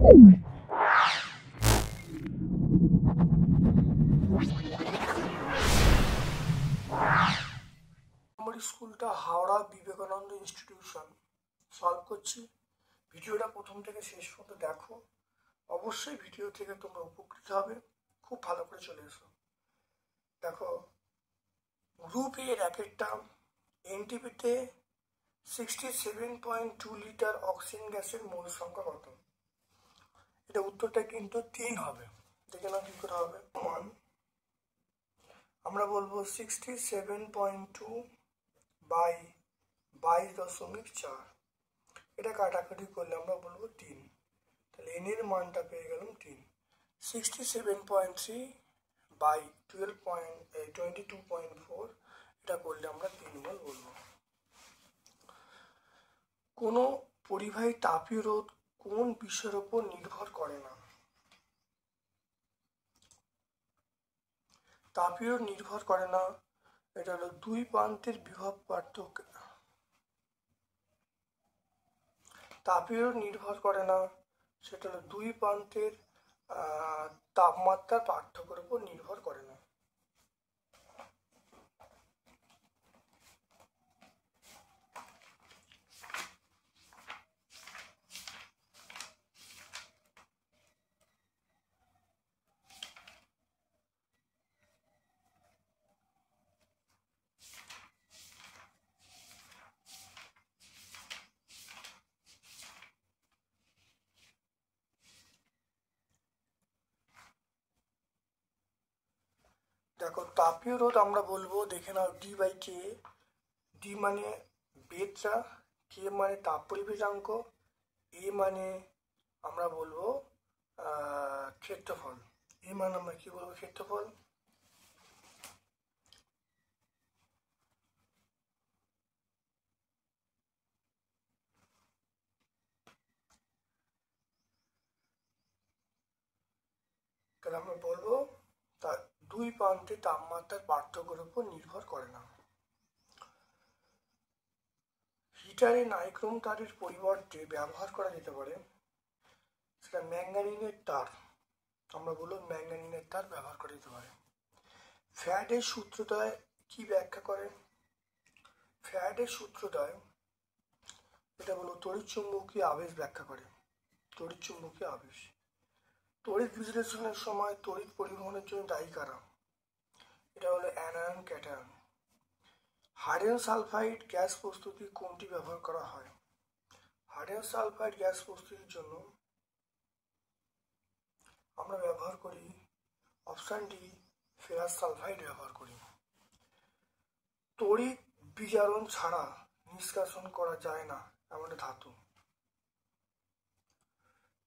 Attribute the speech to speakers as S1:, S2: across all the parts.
S1: আমার স্কুলটা Howrah Vivekananda institution solve করছি। ভিডিওটা প্রথম থেকে শেষ পর্যন্ত দেখো, অবশ্যই ভিডিও থেকে তোমরা উপকৃত হবে। খুব ভালো করে চলে এসো। দেখো, গ্রুপ এ র্যাকেটটা এনটিপিতে 67.2 লিটার অক্সিজেন গ্যাসের মোল সংখ্যা কত? এটা উত্তরটা কিন্তু 3 হবে। দেখে নাও কি করে হবে। আমরা বলবো 67.2 বাই 22.4। এটা কাটাকাটি করলে আমরা বলবো 3। তাহলে এন এর মানটা পেয়ে গেলাম 3। 67.3 বাই 22.4 এটা করলে আমরা 3 মোল বলবো। কোনো পরিবাহী তাপীয় রোধ কোন বিষয়ের উপর নির্ভর করে না? তাপীয় রোধ নির্ভর করে না, এটা হলো দুই প্রান্তের বিভব পার্থক্য। তাপীয় রোধ নির্ভর করে না, সেটা হলো দুই প্রান্তের তাপমাত্রার পার্থক্যের উপর নির্ভর করে না। দেখো, তাপীয় রোধ আমরা বলবো, দেখে নাও, ডি বাই কে। ডি মানে বেদটা, কে মানে তাপ পরিবেশাঙ্ক, এ মানে আমরা বলবো ক্ষেত্রফল। এ মানে আমরা কি বলবো? ক্ষেত্রফল। তাহলে আমরা বলবো তার দুই প্রান্তে তাপমাত্রার পার্থক্যের উপর নির্ভর করে না। হিটারে নাইক্রোম তারের পরিবর্তে ব্যবহার করা যেতে পারে, সেটা ম্যাঙ্গানিনের তার। আমরা বলবো ম্যাঙ্গানিনের তার ব্যবহার করা যেতে পারে। ফ্যারাডের সূত্রদ্বয় কি ব্যাখ্যা করে? ফ্যারাডের সূত্রদ্বয় এটা হলো তড়িৎচুম্বকীয় আবেশ ব্যাখ্যা করে। তড়িৎচুম্বকীয় আবেশ। তড়িৎ বিশ্লেষণের সময় তড়িৎ পরিবহনের জন্য দায়ী কারা? এটা হলো anion cation. Hydrogen sulphide gas প্রস্তুতি কোনটি ব্যবহার করা হয়? হাইড্রোজেন সালফাইড গ্যাস প্রস্তুতির জন্য আমরা ব্যবহার করি অপশান ডি, ফেরাস সালফাইড ব্যবহার করি। তড়িৎ বিজারণ ছাড়া নিষ্কাশন করা যায় না এমন ধাতু।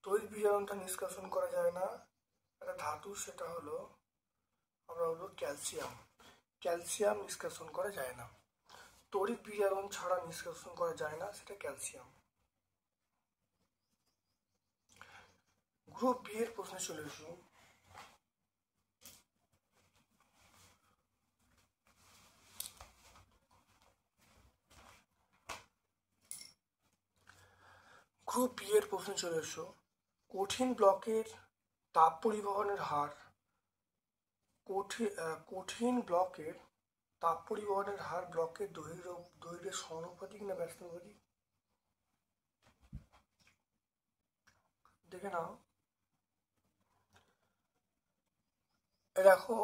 S1: তড়িৎ বিজারণটা নিষ্কাশন করা যায় না একটা ধাতু, সেটা হলো আমরা বলবো ক্যালসিয়াম। ক্যালসিয়াম নিষ্কাশন করা যায় না। তড়িৎ বিজারণ ছাড়া নিষ্কাশন করা যায় না, সেটা ক্যালসিয়াম। গ্রুপ বি এর প্রশ্নে চলে এসো। গ্রুপ বি এর প্রশ্নে চলে এসো। কঠিন ব্লকের তাপ পরিবহনের হার, কঠিন ব্লকের তাপ পরিবহনের হার ব্লকের দৈর্ঘ্যের সমানুপাতিক না ব্যস্তানুপাতিক? দেখে নাও। দেখো,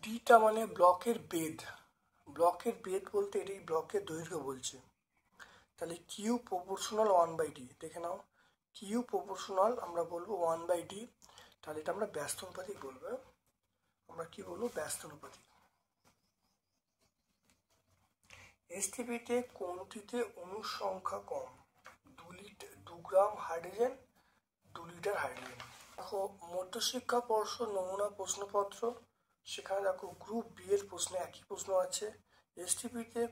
S1: ডিটা মানে ব্লকের বেধ। ব্লকের বেধ বলতে এটাই ব্লকের দৈর্ঘ্য বলছে। তাহলে কিউ প্রপোর্শনাল 1/d। দেখে নাও, কিউ প্রপোর্শনাল আমরা বলবো 1/d। তাহলে এটা আমরা ব্যস্তানুপাতিক বলবো। আমরা কি বলবো? ব্যস্তানুপাতিক। এসটিপিতে কোনটিতে অণুর সংখ্যা কম? 2 গ্রাম হাইড্রোজেন, 2 লিটার হাইড্রোজেন। দেখো, মধ্যশিক্ষা পর্ষদ নমুনা প্রশ্নপত্র, সেখানে দেখো গ্রুপ বি এর প্রশ্নে একই প্রশ্ন আছে। এসটিপিতে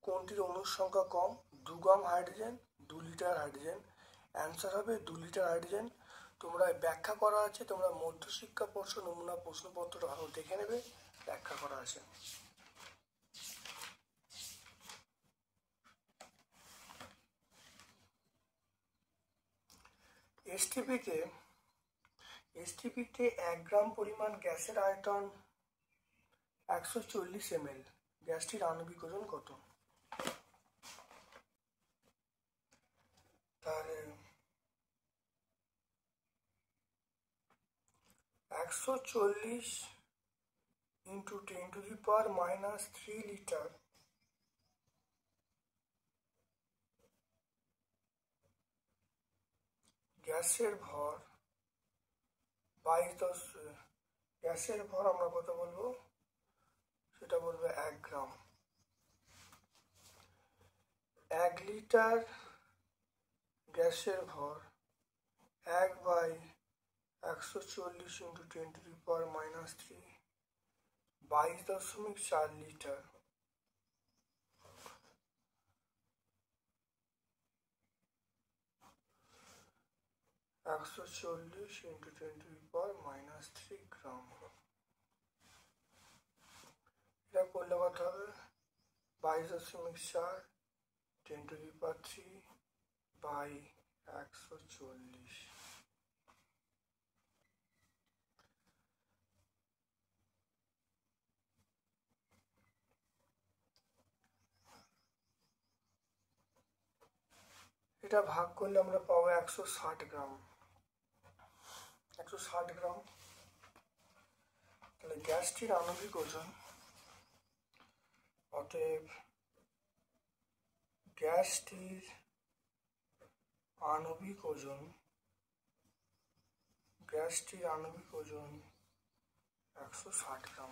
S1: কোনটির অণুর সংখ্যা কম? 2 গ্রাম হাইড্রোজেন, 2 লিটার হাইড্রোজেন। অ্যান্সার হবে 2 লিটার হাইড্রোজেন। তোমরা ব্যাখ্যা করা আছে, তোমরা মধ্যশিক্ষা পর্ষদ নমুনা প্রশ্নপত্রটা ভালো দেখে নেবে, ব্যাখ্যা করা আছে। এসটিপিতে এসটিপিতে 1 গ্রাম পরিমাণ গ্যাসের আয়তন 140 ml। গ্যাসটির আণবিক ওজন কত? তাহলে 140 into 10⁻³ লিটার গ্যাসের ভর গ্যাসের ভর আমরা কত বলবো, সেটা বলবো 1 গ্রাম। 1 লিটার গ্যাসের ভর 1/140 into 10⁻³ 22.4 লিটার। একশো 40 into 10⁻³ গ্রাম। এটা করলে কত হবে? 22.4 10⁻³/140। এটা ভাগ করলে আমরা পাবো 160 গ্রাম। 160 গ্রাম। তাহলে গ্যাসটির আণবিক ওজন, অতএব গ্যাসটির আণবিক ওজন 160 গ্রাম।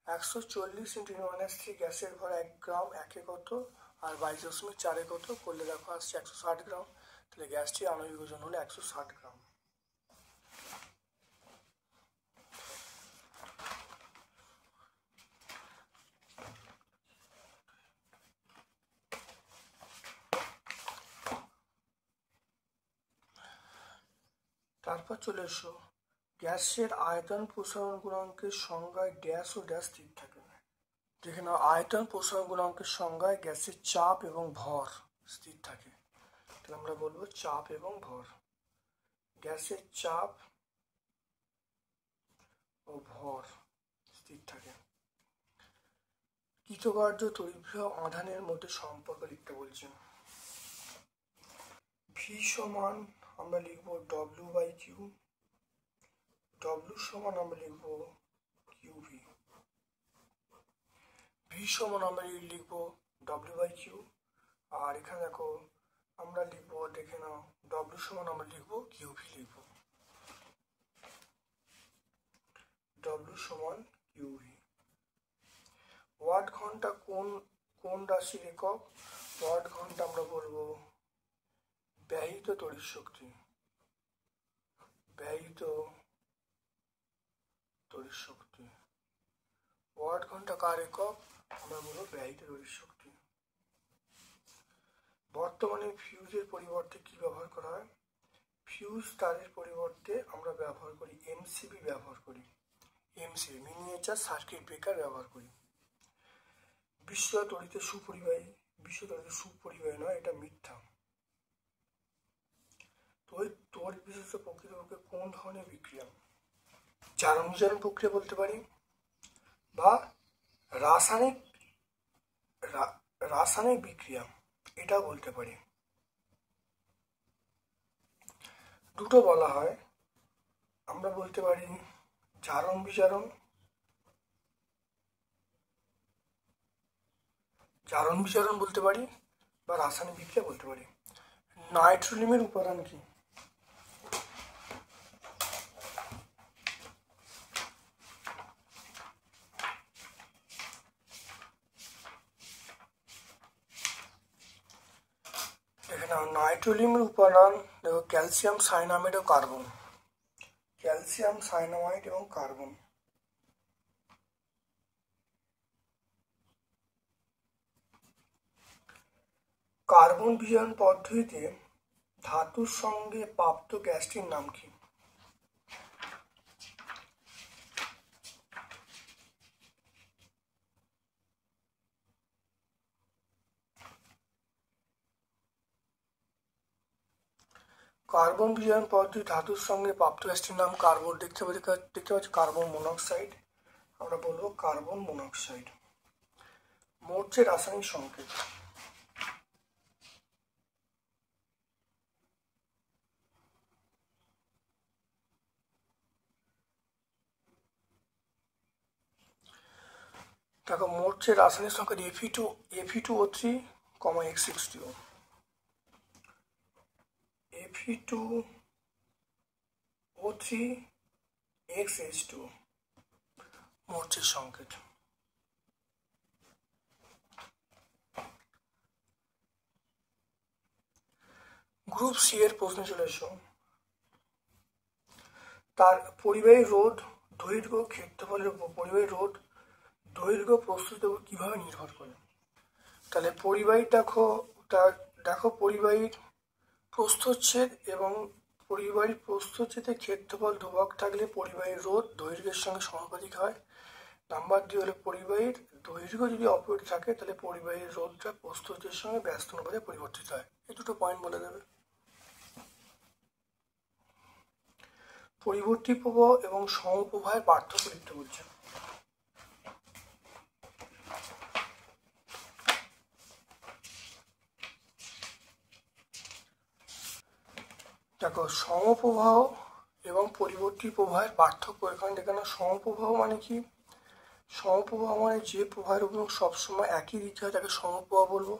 S1: 140 into 10⁻³ গ্যাসের ভর 1 গ্রাম, একে কত আর 22.4 কত করলে দেখো আসছে 160 গ্রাম। তাহলে গ্যাসটির আণবিক ওজন হলো 160 গ্রাম। তারপর চলে এসো, গ্যাসের আয়তন প্রসারণ গুণাঙ্কের সংজ্ঞায় ড্যাশ ও ড্যাশ স্থির থাকে। দেখে নাও, আয়তন প্রসারণ গুণাঙ্কের সংজ্ঞায় গ্যাসের চাপ এবং ভর স্থির থাকে। তাহলে আমরা বলবো চাপ এবং ভর। গ্যাসের চাপ ও ভর স্থির থাকে। কৃতকার্য তড়িৎবাহী আধানের মধ্যে সম্পর্ক লিখতে বলছেন। ভি সমান আমরা লিখব W/Q। W সমান আমরা লিখব QV। ভি সমান আমরা লিখব W/Q। আর এখানে দেখো আমরা লিখবো, দেখে নাও, W সমান আমরা লিখবো QV লিখব। W সমান QV। ওয়াট ঘন্টা কোন রাশির একক? ওয়াট ঘন্টা আমরা বলবো ব্যয়িত তড়িৎ শক্তি। ব্যয়িত তড়িৎ শক্তি। ওয়াট ঘন্টা কার একক? আমরা বলবো ব্যয়িত তড়িৎ শক্তি। বর্তমানে ফিউজের পরিবর্তে কি ব্যবহার করা হয়? ফিউজ তারের পরিবর্তে আমরা ব্যবহার করি MCB ব্যবহার করি। MCB মিনিয়েচার সার্কিট ব্রেকার ব্যবহার করি। বিশ্ব তড়িতে সুপরিবাহী। বিশ্ব তড়িতে সুপরিবাহী নয়, এটা মিথ্যা। তড়িৎ বিশিষ্ট প্রকৃতপক্ষে কোন ধরনের বিক্রিয়া? জারণ বিজারণ প্রক্রিয়া বলতে পারি, বা রাসায়নিক বিক্রিয়া এটাও বলতে পারি। দুটো বলা হয়, আমরা বলতে পারি জারণ বিজারণ। জারণ বিজারণ বলতে পারি বা রাসায়নিক বিক্রিয়া বলতে পারি। নাইট্রোলিয়ামের উপাদান কি? নাইট্রোলিয়ামের উপাদান দেখো, ক্যালসিয়াম সাইনামাইড ও কার্বন। ক্যালসিয়াম সাইনামাইড এবং কার্বন। কার্বন বিজারণ পদ্ধতিতে ধাতুর সঙ্গে প্রাপ্ত গ্যাসটির নাম কি? কার্বন বিজারণ পদ্ধতি ধাতুর সঙ্গে প্রাপ্ত গ্যাসটির নাম কার্বন। দেখতে পাচ্ছি কার্বন মনোক্সাইড, আমরা বলবো কার্বন মনোক্সাইড। মরছে রাসায়নিক সংকেত। দেখো মরছে রাসায়নিক সংকেত Fe2O3, X6O, Fe2O3 XH2 মরচের সংকেত। গ্রুপ সি এর প্রশ্ন চলে এসো। তার পরিবাহী রোধ দৈর্ঘ্য ক্ষেত্রফলের উপর পরিবাহী রোধ দৈর্ঘ্য প্রস্তুতের উপর কিভাবে নির্ভর করে? তাহলে পরিবাহী দেখো পরিবাহীর প্রস্থচ্ছেদ এবং পরিবাহীর প্রস্থচ্ছেদের ক্ষেত্রফল ধ্রুবক থাকলে পরিবাহীর রোধ দৈর্ঘ্যের সঙ্গে সমানুপাতিক হয়। নাম্বার 2 হলো পরিবাহীর দৈর্ঘ্য যদি অপরিবর্তিত থাকে তাহলে পরিবাহীর রোধটা প্রস্থচ্ছেদের সঙ্গে ব্যস্ত অনুপাতে পরিবর্তিত হয়। এই দুটো পয়েন্ট বলে দেবে। পরিবর্তী প্রবাহ এবং সমপ্রবাহের পার্থক্য লিখতে বলছে। দেখো সমপ্রবাহ এবং পরিবর্তী প্রবাহের পার্থক্য এখানে দেখে না। সমপ্রবাহ মানে কি? সমপ্রবাহ মানে যে প্রবাহের উপর সবসময় একই দিকে হয় তাকে সমপ্রবাহ বলবো।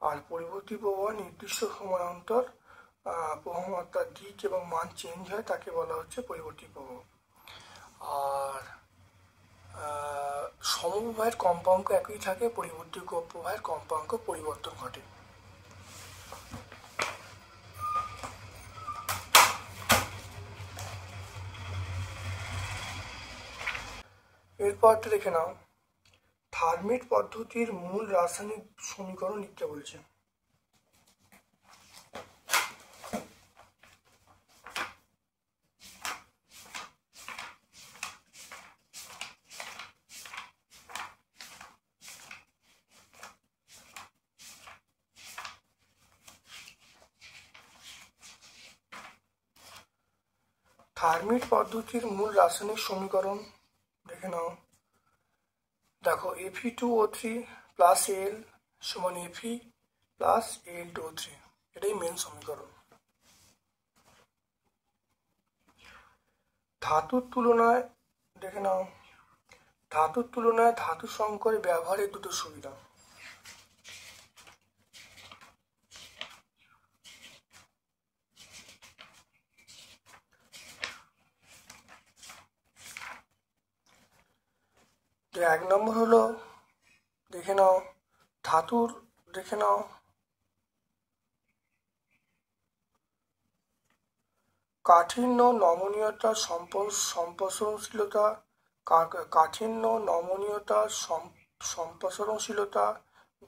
S1: আর পরিবর্তী প্রবাহ নির্দিষ্ট সময় অন্তর প্রবাহমাত্রার দিক এবং মান চেঞ্জ হয় তাকে বলা হচ্ছে পরিবর্তী প্রবাহ। আর সমপ্রবাহের কম্পাঙ্ক একই থাকে, পরিবর্তী প্রবাহের কম্পাঙ্ক পরিবর্তন ঘটে। এরপরটা দেখে নাও, থার্মিট পদ্ধতির মূল রাসায়নিক সমীকরণ লিখতে বলছে। থার্মিট পদ্ধতির মূল রাসায়নিক সমীকরণ দেখে নাও। দেখো Fe2O3 প্লাস Al সমান Fe প্লাস Al2O3, এটাই মেন সমীকরণ। ধাতুর তুলনায় দেখে নাও, ধাতুর তুলনায় ধাতু সংকরে ব্যবহারের দুটো সুবিধা। এক নম্বর হলো দেখে নাও ধাতুর দেখে নাও কাঠিন্য নমনীয়তা সম্প্রসারণশীলতা, কাঠিন্য নমনীয়তা সম্প্রসারণশীলতা,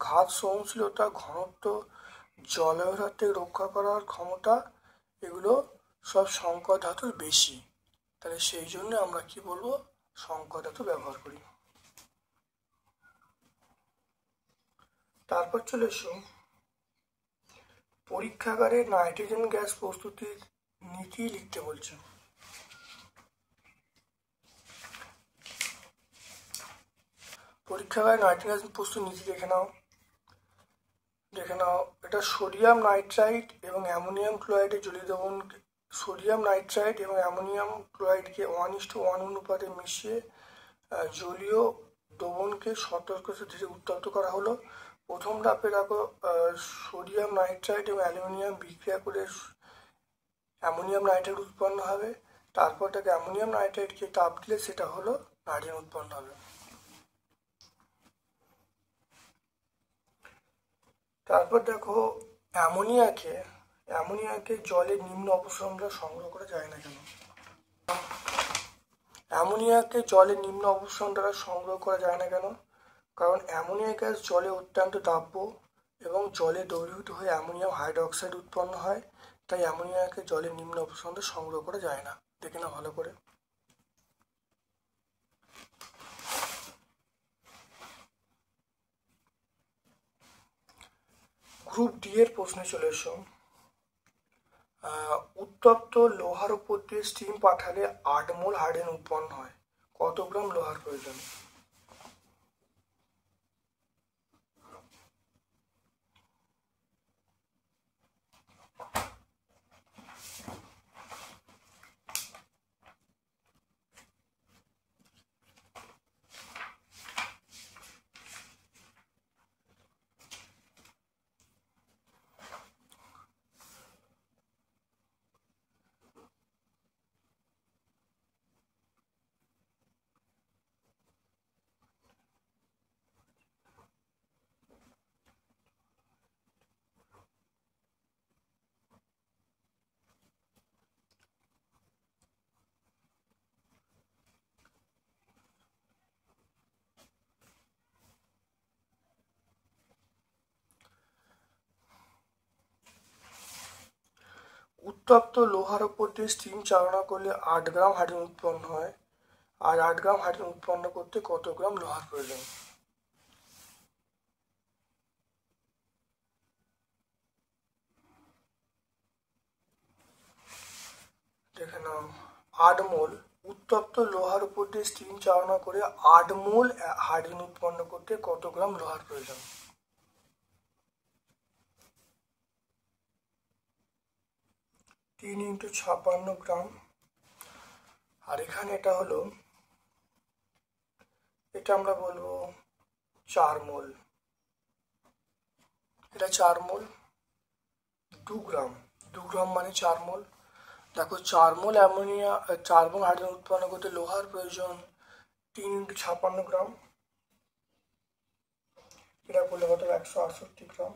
S1: ঘাত সহনশীলতা, ঘনত্ব, জলের হাত থেকে রক্ষা করার ক্ষমতা, এগুলো সব সংকর ধাতুর বেশি। তাহলে সেই জন্য আমরা কি বলবো, সংকর ধাতু ব্যবহার করি। তারপর চলে এসো পরীক্ষাগারে নাইট্রোজেন গ্যাস প্রস্তুতির নীতি লিখতে বলছে। পরীক্ষাগারে নাইট্রোজেন গ্যাস প্রস্তুতির নীতি দেখে নাও। এটা সোডিয়াম নাইট্রাইট এবং অ্যামোনিয়াম ক্লোরাইডের জলীয় দ্রবণ, সোডিয়াম নাইট্রাইট এবং অ্যামোনিয়াম ক্লোরাইডকে 1:1 অনুপাতে মিশিয়ে জলীয় দ্রবণকে সতর্কতার ধীরে উত্তপ্ত করা হলো। প্রথম ধাপে দেখো সোডিয়াম নাইট্রাইট এবং অ্যালুমিনিয়াম বিক্রিয়া করে অ্যামোনিয়াম নাইট্রাইট উৎপন্ন হবে। তারপর তাকে অ্যামোনিয়াম নাইট্রাইটকে তাপ দিলে সেটা হলো নাইট্রোজেন উৎপন্ন হবে। তারপর দেখো অ্যামোনিয়াকে জলের নিম্ন অপসারণ দ্বারা সংগ্রহ করা যায় না কেন? অ্যামোনিয়াকে জলের নিম্ন অপসারণ দ্বারা সংগ্রহ করা যায় না কেন? কারণ অ্যামোনিয়া গ্যাস জলে অত্যন্ত দাহ্য এবং জলে দ্রবীভূত হয়ে অ্যামোনিয়াম হাইড্রোক্সাইড উৎপন্ন হয়, তাই অ্যামোনিয়াকে জলের নিম্ন অপসারণ দ্বারা সংগ্রহ করা যায় না। দেখে না ভালো করে। গ্রুপ ডি এর প্রশ্নে চলে এসো। উত্তপ্ত লোহার উপর দিয়ে স্টিম পাঠালে 8 মোল হাইড্রোজেন উৎপন্ন হয়, কত গ্রাম লোহার প্রয়োজন? উত্তপ্ত লোহার উপর দিয়ে স্টিম চালনা করলে 8 গ্রাম হাইড্রোজেন উৎপন্ন হয়, আর 8 গ্রাম হাইড্রোজেন উৎপন্ন করতে কত গ্রাম লোহার প্রয়োজন? 8 মোল উত্তপ্ত লোহার উপর দিয়ে স্টিম চালনা করে 8 মোল হাইড্রোজেন উৎপন্ন করতে কত গ্রাম লোহার প্রয়োজন? 3 × 56 গ্রাম। আর এখানে এটা হলো, এটা আমরা বলবো 4 মোল। এটা 4 মোল। 2 গ্রাম, 2 গ্রাম মানে 4 মোল। দেখো 4 মোল অ্যামোনিয়া, 4 মোল হাইড্রোজেন উৎপন্ন করতে লোহার প্রয়োজন 3 × 56 গ্রাম। এটা করলে কত? 168 গ্রাম।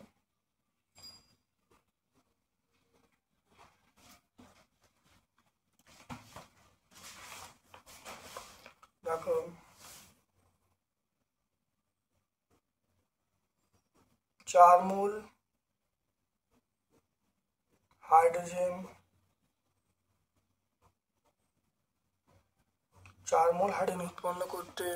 S1: দেখো 4 মোল হাইড্রোজেন, 4 মোল হাইড্রোজেন উৎপন্ন করতে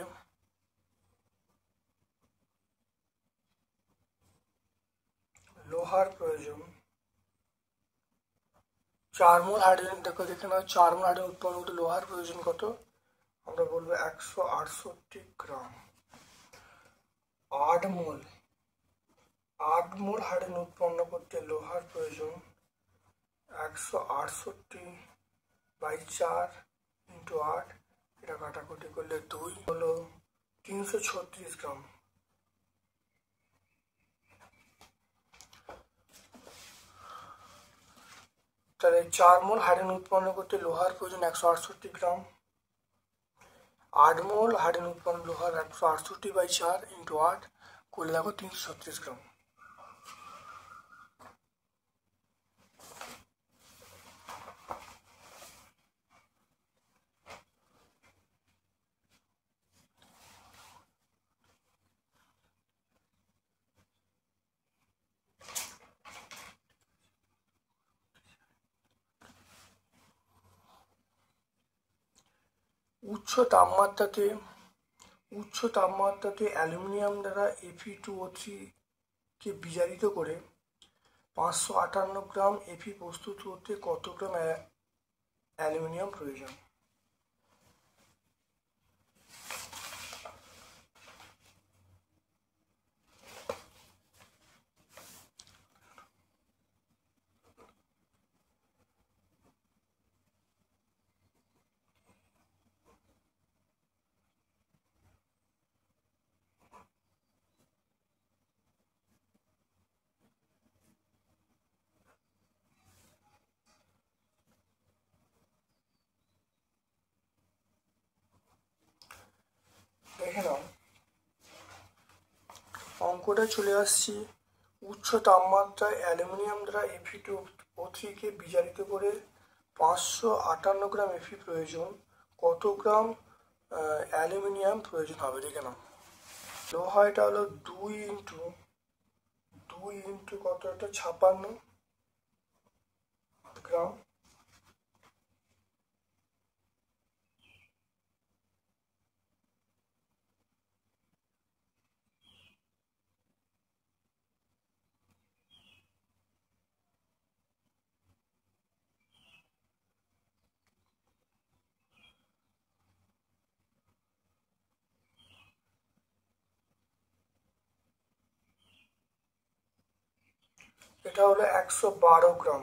S1: লোহার প্রয়োজন 4 মোল হাইড্রোজেন। দেখো দেখে নাও, 4 মোল হাইড্রোজেন উৎপন্ন করতে লোহার প্রয়োজন কত? আমরা বলবো 168 গ্রাম। 8 মোল, 8 মোল হাইড্রোজেন উৎপন্ন করতে লোহার প্রয়োজন 168/4 × 8। এটা কাটাকুটি করলে 2 হলো 336 গ্রাম। তাহলে 4 মোল হাইড্রোজেন উৎপন্ন করতে লোহার প্রয়োজন 168 গ্রাম। 8 মোল হাইড্রোজেন উৎপন্ন লোহার 168/4 × 8 করলে দেখো 336 গ্রাম। উচ্চ তাপমাত্রাতে অ্যালুমিনিয়াম দ্বারা Fe2O3 কে বিজারিত করে 558 গ্রাম Fe প্রস্তুত করতে কত গ্রাম অ্যালুমিনিয়াম প্রয়োজন? দেখে নাও, অঙ্কটা চলে আসছি। উচ্চ তাপমাত্রায় অ্যালুমিনিয়াম দ্বারা Fe2O3 কে বিজারিত করে 558 গ্রাম Fe প্রয়োজন, কত গ্রাম অ্যালুমিনিয়াম প্রয়োজন হবে? দেখে নাও, লোহা এটা হলো 2 × কত? এটা 56 গ্রাম। এটা হলো 112 গ্রাম।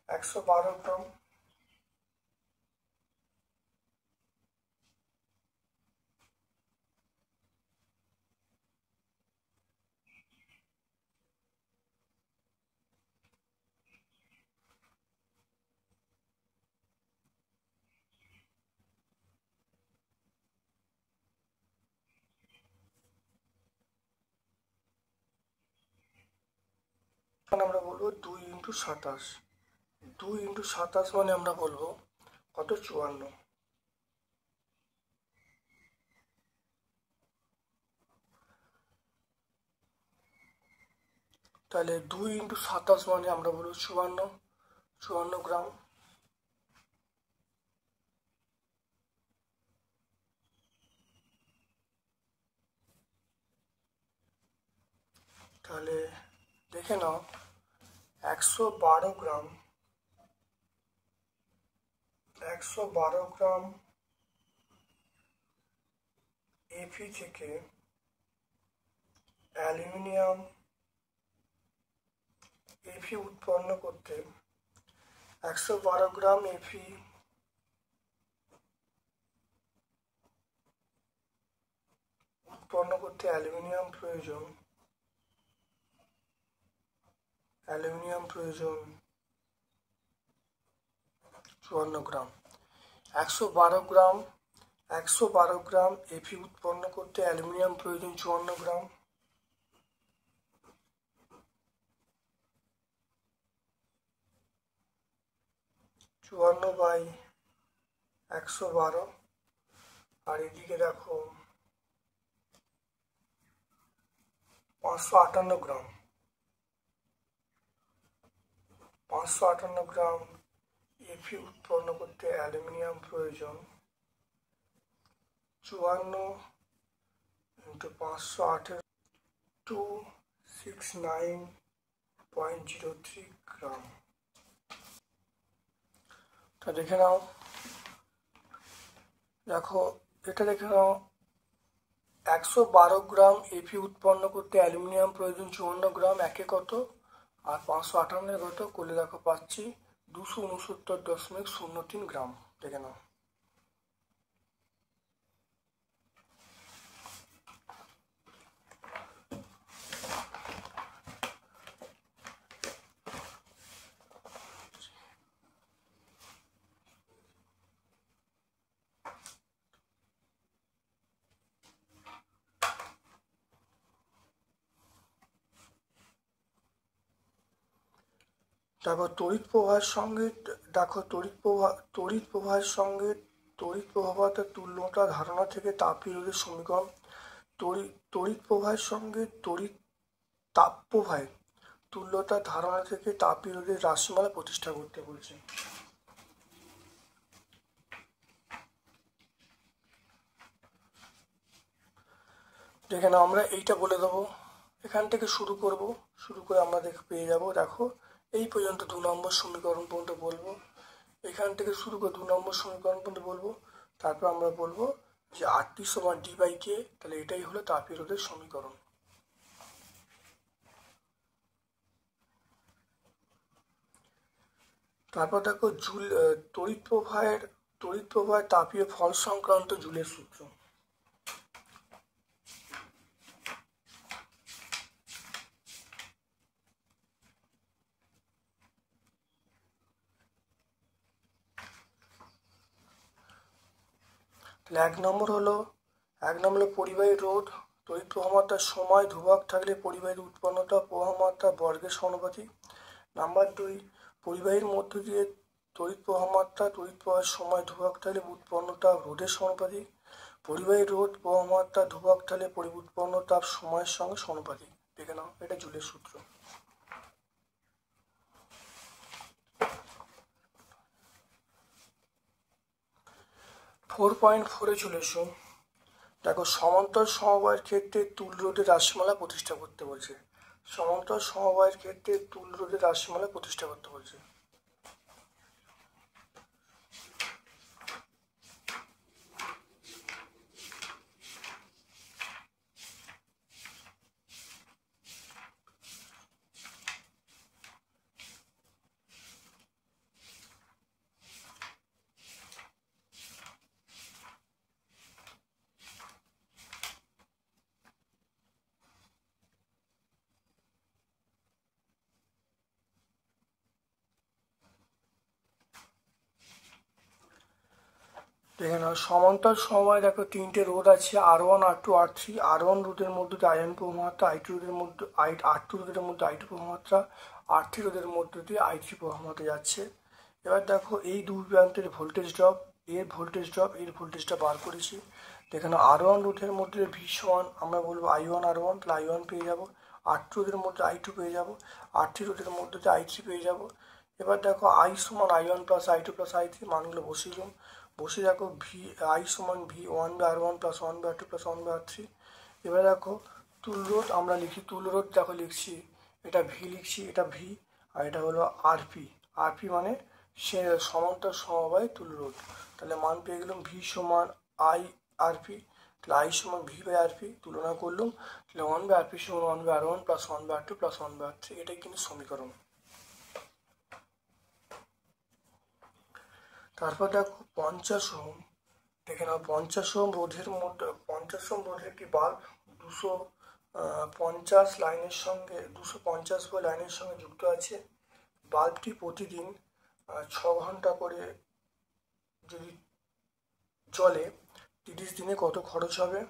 S1: 112 গ্রাম। আমরা বলবো 2 × 27। 2 × 27 মানে আমরা বলবো কত? 54। তাহলে 2 × 27 মানে আমরা বলবো 54। 54 গ্রাম। তাহলে দেখে নাও 112 গ্রাম। 112 গ্রাম এফি থেকে অ্যালুমিনিয়াম এফি উৎপন্ন করতে 112 গ্রাম এফি উৎপন্ন করতে অ্যালুমিনিয়াম প্রয়োজন। অ্যালুমিনিয়াম প্রয়োজন 54 গ্রাম। 112 গ্রাম 112 গ্রাম এফি উৎপন্ন করতে অ্যালুমিনিয়াম প্রয়োজন 54 গ্রাম। চুয়ান্ন বাই 112। আর এদিকে দেখো 558 গ্রাম। 558 গ্রাম এফি উৎপন্ন করতে অ্যালুমিনিয়াম প্রয়োজন 54 × 518 269.03 গ্রাম। তা দেখে নাও, দেখো এটা দেখে নাও 112 গ্রাম এফি উৎপন্ন করতে অ্যালুমিনিয়াম প্রয়োজন 54 গ্রাম। একে কত আর 558 কত করলে দেখো পাচ্ছি 269.03 গ্রাম। দেখে নাও। তারপর তড়িৎ প্রবাহের সঙ্গে দেখো তড়িৎ প্রবাহের সঙ্গে তড়িৎ প্রবাহতা তুল্যতা ধারণা থেকে তাপবিরোধের সমীকরণ। তড়িৎ প্রবাহের সঙ্গে তাপ প্রবাহের তুল্যতা ধারণা থেকে তাপবিরোধের রাশিমালা প্রতিষ্ঠা করতে বলছে। দেখে নাও, আমরা এইটা বলে দেবো, এখান থেকে শুরু করে আমরা পেয়ে যাব। দেখো এই পর্যন্ত 2 নম্বর সমীকরণ পর্যন্ত বলবো, এখান থেকে শুরু করে 2 নম্বর সমীকরণ পর্যন্ত বলবো। তারপর আমরা বলবো যে RT = D/K। তাহলে এটাই হলো তাপবিরোধের সমীকরণ। তারপর দেখো তড়িৎ প্রবাহের তাপীয় ফল সংক্রান্ত জুলের সূত্র। তাহলে 1 নম্বর হলো পরিবাহীর রোধ। তড়িৎ প্রবাহমাত্রার সময় ধ্রুবক থাকলে পরিবাহীর উৎপন্নতা প্রবাহমাত্রা বর্গের সমানুপাতিক। নাম্বার 2, পরিবাহীর মধ্য দিয়ে তড়িৎ প্রবাহমাত্রা তড়িৎ প্রবাহের সময় ধ্রুবক থাকলে উৎপন্নতা রোধের সমানুপাতিক। পরিবাহীর রোধ প্রবাহমাত্রা ধ্রুবক থাকলে উৎপন্ন তাপ সময়ের সঙ্গে সমানুপাতিক। দেখে নাও, এটা জুলের সূত্র। 4.4-এ চলে এসো। দেখো সমান্তর সমবায়ের ক্ষেত্রে তুল্য রোধের রাশিমালা প্রতিষ্ঠা করতে বলছে। সমান্তর সমবায়ের ক্ষেত্রে তুল্য রোধের রাশিমালা প্রতিষ্ঠা করতে বলছে। দেখে নাও সমান্তর সময় দেখো তিনটে রোধ আছে R1 R2 R3। R1 রোধের মধ্যে দিয়ে আয়ন প্রবাহমাত্রা, I2 রোধের মধ্যে R2 রোধের মধ্যে I2 প্রবাহমাত্রা, R3 রোধের মধ্যে দিয়ে I3 প্রবাহমাত্রা যাচ্ছে। এবার দেখো এই দুই প্রান্তের ভোল্টেজ ড্রপ, এর ভোল্টেজ ড্রপ, এর ভোল্টেজটা বার করেছি। দেখে নাও R1 রোধের মধ্যে V সমান আমরা বলবো I1 R1, তাহলে I1 পেয়ে যাবো। R2 রোধের মধ্যে I2 পেয়ে যাবো, R3 রোধের মধ্যে দিয়ে I3 পেয়ে যাবো। এবার দেখো I সমান I1 plus I2 plus I3, মানগুলো বসিয়ে বসে দেখো I সমান V 1/R1 plus 1/R2 plus 1/R3। এবার দেখো তুল্যরোধ আমরা লিখি, তুল্যরোধ দেখো লিখছি, এটা V লিখছি, এটা V, আর এটা হলো RP। RP মানে সে সমান্তর সমবায় তুল্যরোধ। তাহলে মান পেয়ে গেলাম V সমান IRP, তাহলে I সমান V/RP তুলনা করলাম, তাহলে 1/RP সমান 1/R1 plus 1/R2 plus 1/R3। এটাই কিন্তু সমীকরণ। তারপর দেখো 50 ওহম, দেখে নাও 50 ওহম রোধের মধ্যে 50 ওহম রোধের একটি বাল্ব 250 লাইনের সঙ্গে 250 লাইনের সঙ্গে যুক্ত আছে। বাল্বটি প্রতিদিন 6 ঘন্টা করে যদি চলে 30 দিনে কত খরচ হবে,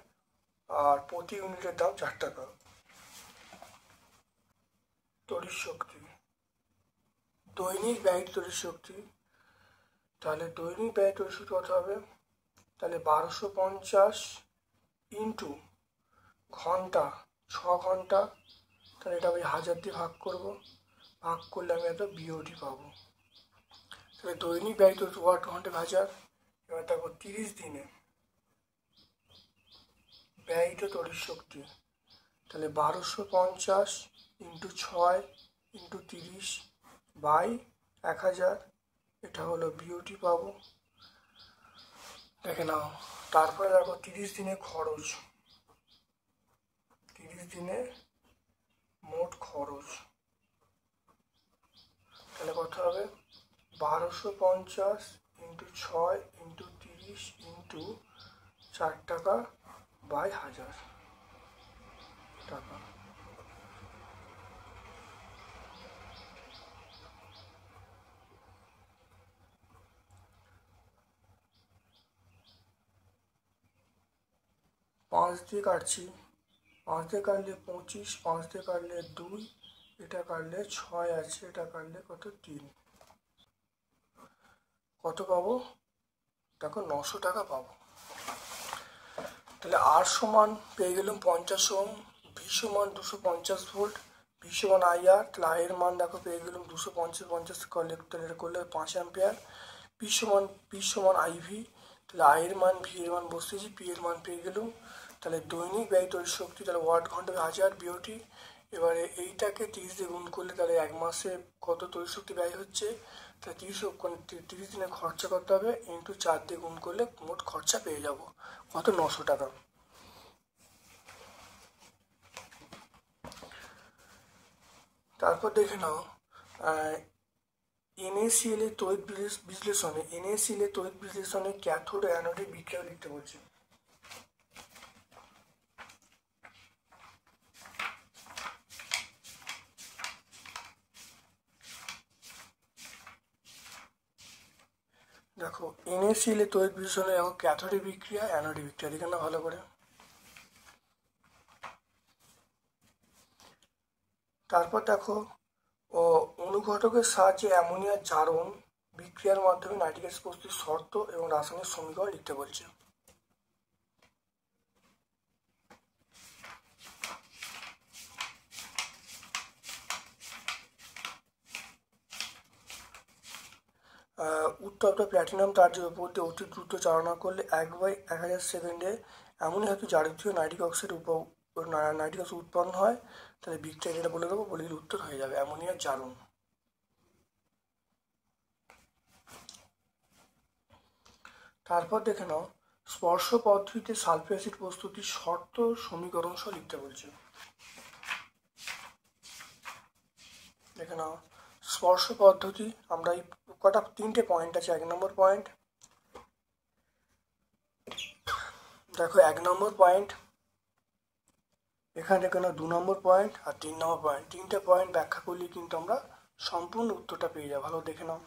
S1: আর প্রতি ইউনিটের দাম 4 টাকা। তড়িৎ শক্তি, দৈনিক ব্যয়িত তড়িৎ শক্তি, তাহলে দৈনিক ব্যয় তড়িৎ শক্তি কত হবে, তাহলে 1250 ইন্টু ঘন্টা 6 ঘন্টা, তাহলে এটা আমি 1000 দিয়ে ভাগ করব, ভাগ করলে আমি এত বিওটি পাবো। তাহলে দৈনিক ব্যয়িত ওয়াট ঘন্টা 1000। এবার দেখো 30 দিনে ব্যয়িত তড়িৎ শক্তি, তাহলে 1250 ইন্টু 6 ইন্টু 30 বাই 1000, এটা হলো বিওটি পাবো। দেখে নাও তারপরে দেখো 30 দিনে খরচ, 30 দিনে মোট খরচ, তাহলে কত হবে 1250 ইন্টু 6 ইন্টু 30 ইন্টু 4 টাকা বাই 1000 টাকা। পাঁচ দিয়ে কাটছি, 5 দিয়ে কাটলে 25, 5 দিয়ে কাটলে 2, এটা কাটলে 6 আছে, এটা কাটলে কত 3, কত পাবো দেখো 900 টাকা পাবো। তাহলে R সমান পেয়ে গেলাম 50 ওহম, V সমান 250 ভোল্ট, V সমান IR, তাহলে I এর মান দেখো পেয়ে গেলাম 250 করলে 5 অ্যাম্পিয়ার। P সমান IV, তাহলে I এর মান V এর মান বসতেছি, P এর মান পেয়ে গেলাম। তাহলে দৈনিক ব্যয় তড়িৎ শক্তি, তাহলে ওয়াট ঘন্টা 1000 বিওটি। এবারে এইটাকে 30 দিয়ে গুণ করলে তাহলে এক মাসে কত তড়িৎ শক্তি ব্যয় হচ্ছে, তাহলে 30 দিনে খরচা করতে হবে, ইন্টু 4 দিয়ে গুণ করলে মোট খরচা পেয়ে যাব কত 900 টাকা। তারপর দেখে নাও NaCl এর তড়িৎ বিশ্লেষণে ক্যাথোড ও অ্যানোডের বিক্রিয়া লিখতে বলছে। দেখো NaCl এর তড়িৎ বিশ্লেষণে দেখো ক্যাথোডের বিক্রিয়া, অ্যানোডের বিক্রিয়া, দেখে না ভালো করে। তারপর দেখো অনুঘটকের সাহায্যে অ্যামোনিয়ার জারণ বিক্রিয়ার মাধ্যমে নাইট্রিক অ্যাসিড প্রস্তুতির শর্ত এবং রাসায়নিক সমীকরণ লিখতে বলছে। উত্তপ্ত প্ল্যাটিনাম তারের উপর দিয়ে অতি দ্রুত চালনা করলে 1/1000 সেকেন্ডে অ্যামোনিয়া ধাতু জারকীয় নাইট্রিক অক্সাইড উৎপন্ন হয়। তাহলে বিক্রিয়া যেটা বলে দেবো, বলে দিলে উত্তর হয়ে যাবে অ্যামোনিয়ার জারণ। তারপর দেখে নাও স্পর্শ পদ্ধতিতে সালফিউরিক অ্যাসিড প্রস্তুতির শর্ত সমীকরণ সহ লিখতে বলছে। দেখে নাও স্পর্শ পদ্ধতি, আমরা এই কটা 3টে পয়েন্ট আছে। 1 নম্বর পয়েন্ট দেখো, 1 নম্বর পয়েন্ট এখানে দেখে নাও, 2 নম্বর পয়েন্ট আর 3 নম্বর পয়েন্ট, 3টে পয়েন্ট ব্যাখ্যা করলে কিন্তু আমরা সম্পূর্ণ উত্তরটা পেয়ে যাবো। ভালো দেখে নাও।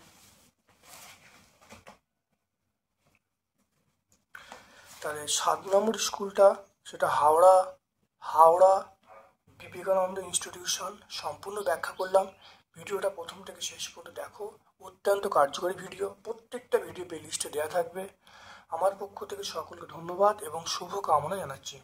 S1: তাহলে 7 নম্বর স্কুলটা সেটা হাওড়া বিবেকানন্দ ইনস্টিটিউশন। সম্পূর্ণ ব্যাখ্যা করলাম। ভিডিওটা প্রথম থেকে শেষ পর্যন্ত দেখো, অত্যন্ত কার্যকরী ভিডিও। প্রত্যেকটা ভিডিও প্লেলিস্টে দেওয়া থাকবে। আমার পক্ষ থেকে সকলকে ধন্যবাদ এবং শুভ কামনা জানাচ্ছি।